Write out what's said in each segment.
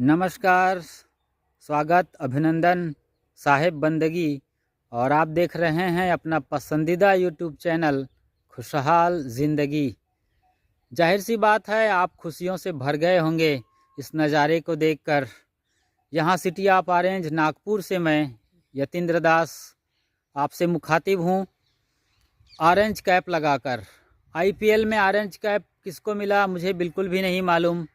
नमस्कार, स्वागत, अभिनंदन, साहिब बंदगी। और आप देख रहे हैं अपना पसंदीदा यूट्यूब चैनल खुशहाल ज़िंदगी। जाहिर सी बात है आप खुशियों से भर गए होंगे इस नज़ारे को देखकर। यहाँ सिटी ऑफ ऑरेंज नागपुर से मैं यतीन्द्र दास आपसे मुखातिब हूँ ऑरेंज कैप लगाकर। आईपीएल में ऑरेंज कैप किसको मिला मुझे बिल्कुल भी नहीं मालूम,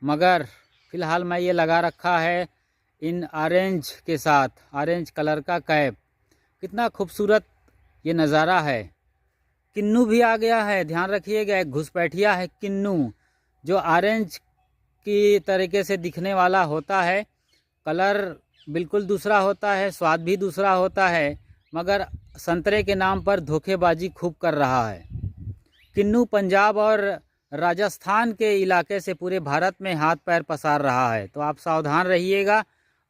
मगर फ़िलहाल मैं ये लगा रखा है इन ऑरेंज के साथ, ऑरेंज कलर का कैप। कितना खूबसूरत ये नज़ारा है। किन्नू भी आ गया है, ध्यान रखिएगा, एक घुसपैठिया है किन्नू, जो ऑरेंज की तरीके से दिखने वाला होता है। कलर बिल्कुल दूसरा होता है, स्वाद भी दूसरा होता है, मगर संतरे के नाम पर धोखेबाजी खूब कर रहा है। किन्नू पंजाब और राजस्थान के इलाके से पूरे भारत में हाथ पैर पसार रहा है, तो आप सावधान रहिएगा।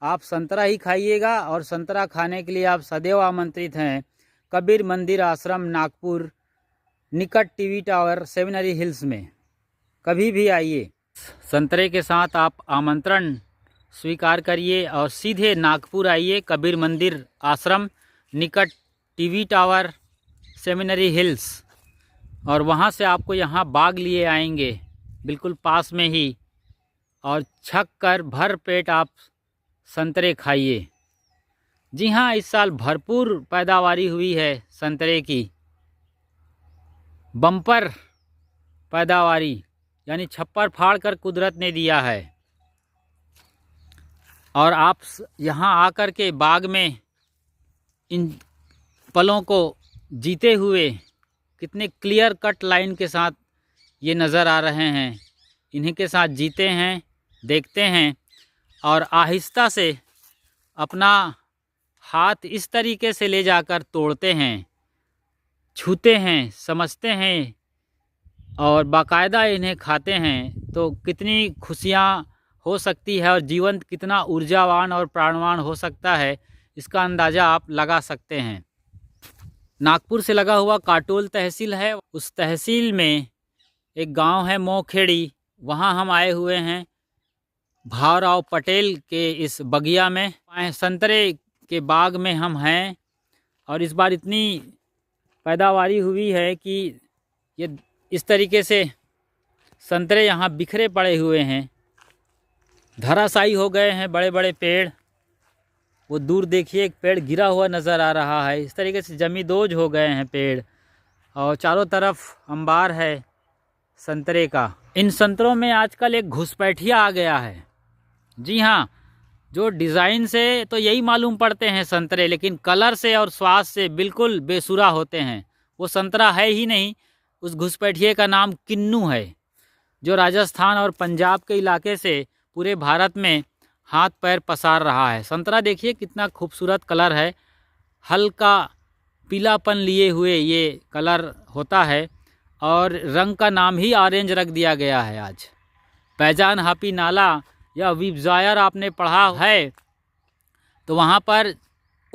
आप संतरा ही खाइएगा और संतरा खाने के लिए आप सदैव आमंत्रित हैं कबीर मंदिर आश्रम नागपुर निकट टीवी टावर सेमिनरी हिल्स में। कभी भी आइए, संतरे के साथ आप आमंत्रण स्वीकार करिए और सीधे नागपुर आइए कबीर मंदिर आश्रम निकट टीवी टावर सेमिनरी हिल्स, और वहाँ से आपको यहाँ बाग लिए आएंगे बिल्कुल पास में ही, और छक कर भर पेट आप संतरे खाइए। जी हाँ, इस साल भरपूर पैदावारी हुई है संतरे की, बम्पर पैदावारी, यानी छप्पर फाड़ कर कुदरत ने दिया है। और आप यहाँ आकर के बाग में इन पलों को जीते हुए कितने क्लियर कट लाइन के साथ ये नज़र आ रहे हैं, इन्हीं के साथ जीते हैं, देखते हैं और आहिस्ता से अपना हाथ इस तरीके से ले जाकर तोड़ते हैं, छूते हैं, समझते हैं और बाकायदा इन्हें खाते हैं, तो कितनी खुशियाँ हो सकती है और जीवन कितना ऊर्जावान और प्राणवान हो सकता है, इसका अंदाज़ा आप लगा सकते हैं। नागपुर से लगा हुआ काटोल तहसील है, उस तहसील में एक गांव है मोखेड़ी, वहां हम आए हुए हैं भावराव पटेल के इस बगिया में। संतरे के बाग में हम हैं और इस बार इतनी पैदावारी हुई है कि ये इस तरीके से संतरे यहाँ बिखरे पड़े हुए हैं, धराशायी हो गए हैं बड़े बड़े पेड़। वो दूर देखिए एक पेड़ गिरा हुआ नज़र आ रहा है, इस तरीके से जमींदोज हो गए हैं पेड़, और चारों तरफ अंबार है संतरे का। इन संतरों में आजकल एक घुसपैठिया आ गया है। जी हाँ, जो डिज़ाइन से तो यही मालूम पड़ते हैं संतरे, लेकिन कलर से और स्वाद से बिल्कुल बेसुरा होते हैं। वो संतरा है ही नहीं, उस घुसपैठिए का नाम किन्नू है, जो राजस्थान और पंजाब के इलाके से पूरे भारत में हाथ पैर पसार रहा है। संतरा देखिए कितना खूबसूरत कलर है, हल्का पीलापन लिए हुए ये कलर होता है, और रंग का नाम ही ऑरेंज रख दिया गया है आज। पैजान हापी नाला या विबजायर आपने पढ़ा है तो वहाँ पर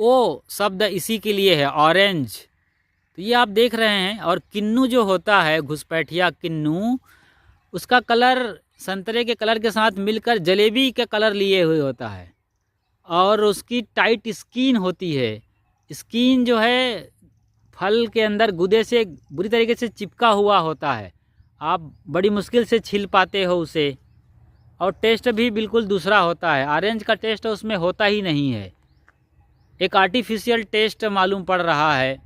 ओ शब्द इसी के लिए है, ऑरेंज। तो ये आप देख रहे हैं। और किन्नू जो होता है, घुसपैठिया किन्नू, उसका कलर संतरे के कलर के साथ मिलकर जलेबी का कलर लिए हुए होता है, और उसकी टाइट स्किन होती है। स्किन जो है फल के अंदर गुदे से बुरी तरीके से चिपका हुआ होता है, आप बड़ी मुश्किल से छील पाते हो उसे, और टेस्ट भी बिल्कुल दूसरा होता है। ऑरेंज का टेस्ट उसमें होता ही नहीं है, एक आर्टिफिशियल टेस्ट मालूम पड़ रहा है।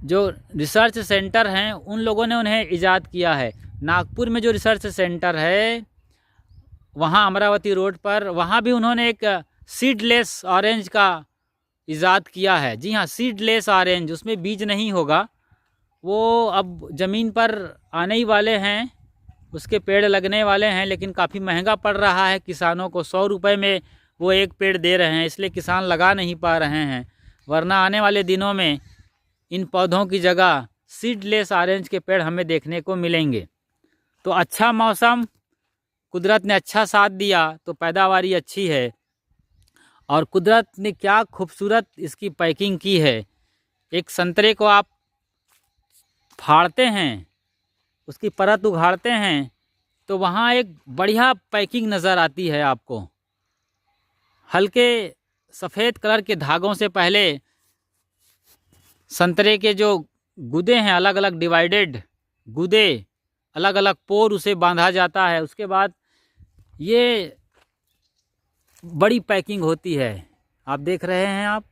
जो रिसर्च सेंटर हैं उन लोगों ने उन्हें ईजाद किया है। नागपुर में जो रिसर्च सेंटर है वहाँ अमरावती रोड पर, वहाँ भी उन्होंने एक सीडलेस ऑरेंज का ईजाद किया है। जी हाँ, सीडलेस ऑरेंज, उसमें बीज नहीं होगा। वो अब ज़मीन पर आने ही वाले हैं, उसके पेड़ लगने वाले हैं, लेकिन काफ़ी महंगा पड़ रहा है किसानों को। 100 रुपये में वो एक पेड़ दे रहे हैं, इसलिए किसान लगा नहीं पा रहे हैं। वरना आने वाले दिनों में इन पौधों की जगह सीडलेस ऑरेंज के पेड़ हमें देखने को मिलेंगे। तो अच्छा मौसम, कुदरत ने अच्छा साथ दिया तो पैदावारी अच्छी है। और कुदरत ने क्या खूबसूरत इसकी पैकिंग की है। एक संतरे को आप फाड़ते हैं, उसकी परत उघाड़ते हैं तो वहाँ एक बढ़िया पैकिंग नज़र आती है आपको। हल्के सफ़ेद कलर के धागों से पहले संतरे के जो गुदे हैं, अलग अलग डिवाइडेड गुदे, अलग अलग पोर, उसे बांधा जाता है। उसके बाद ये बड़ी पैकिंग होती है, आप देख रहे हैं आप,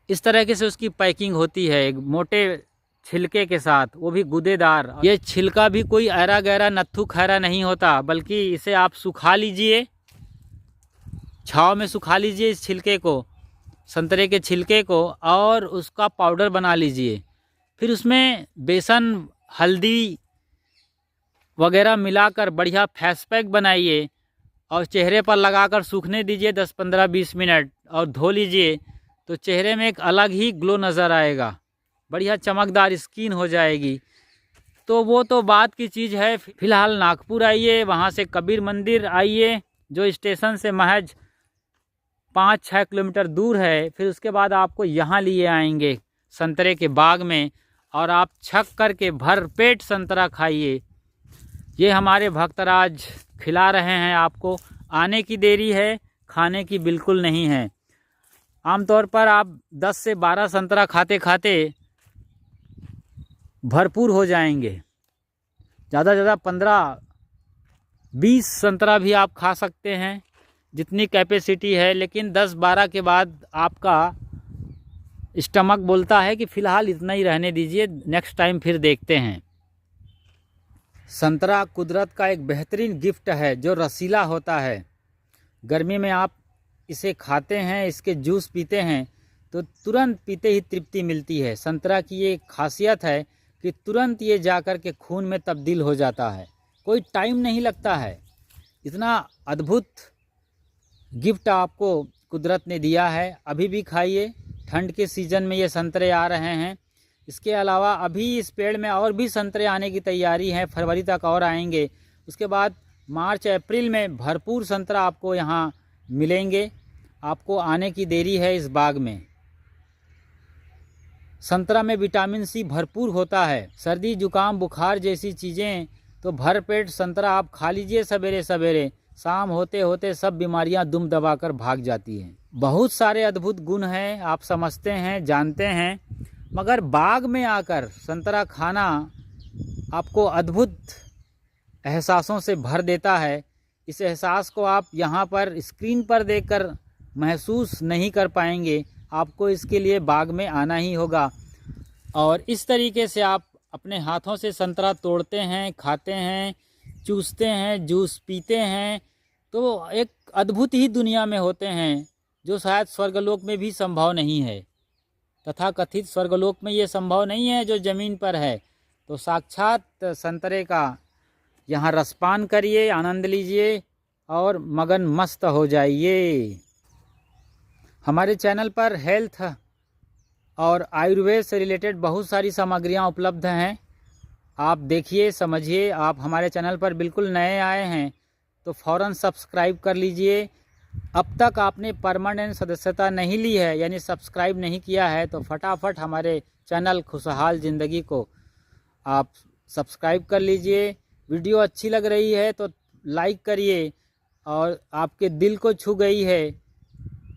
इस तरह से उसकी पैकिंग होती है, एक मोटे छिलके के साथ, वो भी गुदेदार। ये छिलका भी कोई ऐरा गैरा नत्थु खैरा नहीं होता, बल्कि इसे आप सुखा लीजिए, छाँव में सुखा लीजिए इस छिलके को, संतरे के छिलके को, और उसका पाउडर बना लीजिए। फिर उसमें बेसन, हल्दी वगैरह मिलाकर बढ़िया फेस पैक बनाइए और चेहरे पर लगाकर सूखने दीजिए 10-15-20 मिनट, और धो लीजिए। तो चेहरे में एक अलग ही ग्लो नज़र आएगा, बढ़िया चमकदार स्किन हो जाएगी। तो वो तो बात की चीज़ है। फ़िलहाल नागपुर आइए, वहाँ से कबीर मंदिर आइए, जो स्टेशन से महज 5-6 किलोमीटर दूर है। फिर उसके बाद आपको यहाँ लिए आएंगे संतरे के बाग में, और आप छक करके भर पेट संतरा खाइए। ये हमारे भक्तराज खिला रहे हैं आपको। आने की देरी है, खाने की बिल्कुल नहीं है। आमतौर पर आप 10 से 12 संतरा खाते खाते भरपूर हो जाएंगे। ज़्यादा से ज़्यादा 15-20 संतरा भी आप खा सकते हैं, जितनी कैपेसिटी है। लेकिन 10-12 के बाद आपका स्टमक बोलता है कि फ़िलहाल इतना ही रहने दीजिए, नेक्स्ट टाइम फिर देखते हैं। संतरा कुदरत का एक बेहतरीन गिफ्ट है जो रसीला होता है। गर्मी में आप इसे खाते हैं, इसके जूस पीते हैं तो तुरंत पीते ही तृप्ति मिलती है। संतरा की ये खासियत है कि तुरंत ये जाकर के खून में तब्दील हो जाता है, कोई टाइम नहीं लगता है। इतना अद्भुत गिफ्ट आपको कुदरत ने दिया है। अभी भी खाइए, ठंड के सीज़न में ये संतरे आ रहे हैं। इसके अलावा अभी इस पेड़ में और भी संतरे आने की तैयारी है, फरवरी तक और आएंगे। उसके बाद मार्च अप्रैल में भरपूर संतरा आपको यहाँ मिलेंगे। आपको आने की देरी है इस बाग में। संतरा में विटामिन सी भरपूर होता है। सर्दी जुकाम बुखार जैसी चीज़ें तो भर पेट संतरा आप खा लीजिए सवेरे सवेरे, शाम होते होते सब बीमारियां दुम दबाकर भाग जाती हैं। बहुत सारे अद्भुत गुण हैं, आप समझते हैं, जानते हैं, मगर बाग में आकर संतरा खाना आपको अद्भुत एहसासों से भर देता है। इस एहसास को आप यहाँ पर स्क्रीन पर देखकर महसूस नहीं कर पाएंगे। आपको इसके लिए बाग में आना ही होगा। और इस तरीके से आप अपने हाथों से संतरा तोड़ते हैं, खाते हैं, चूसते हैं, जूस पीते हैं, तो एक अद्भुत ही दुनिया में होते हैं जो शायद स्वर्गलोक में भी संभव नहीं है। तथा कथित स्वर्गलोक में ये संभव नहीं है जो ज़मीन पर है। तो साक्षात संतरे का यहाँ रसपान करिए, आनंद लीजिए और मगन मस्त हो जाइए। हमारे चैनल पर हेल्थ और आयुर्वेद से रिलेटेड बहुत सारी सामग्रियाँ उपलब्ध हैं। आप देखिए, समझिए। आप हमारे चैनल पर बिल्कुल नए आए हैं तो फ़ौरन सब्सक्राइब कर लीजिए। अब तक आपने परमानेंट सदस्यता नहीं ली है, यानी सब्सक्राइब नहीं किया है, तो फटाफट हमारे चैनल खुशहाल ज़िंदगी को आप सब्सक्राइब कर लीजिए। वीडियो अच्छी लग रही है तो लाइक करिए, और आपके दिल को छू गई है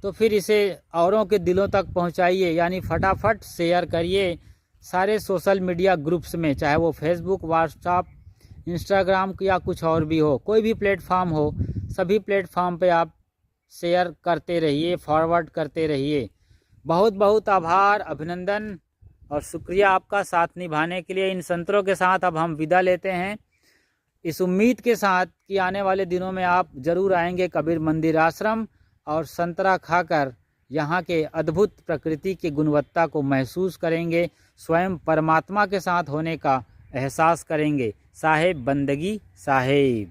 तो फिर इसे औरों के दिलों तक पहुंचाइए, यानी फटाफट शेयर करिए सारे सोशल मीडिया ग्रुप्स में, चाहे वो फेसबुक, व्हाट्सएप, इंस्टाग्राम या कुछ और भी हो, कोई भी प्लेटफॉर्म हो, सभी प्लेटफॉर्म पे आप शेयर करते रहिए, फॉरवर्ड करते रहिए। बहुत बहुत आभार, अभिनंदन और शुक्रिया आपका साथ निभाने के लिए। इन संतरों के साथ अब हम विदा लेते हैं, इस उम्मीद के साथ कि आने वाले दिनों में आप ज़रूर आएंगे कबीर मंदिर आश्रम और संतरा खाकर यहाँ के अद्भुत प्रकृति की गुणवत्ता को महसूस करेंगे, स्वयं परमात्मा के साथ होने का एहसास करेंगे। साहेब बंदगी साहेब।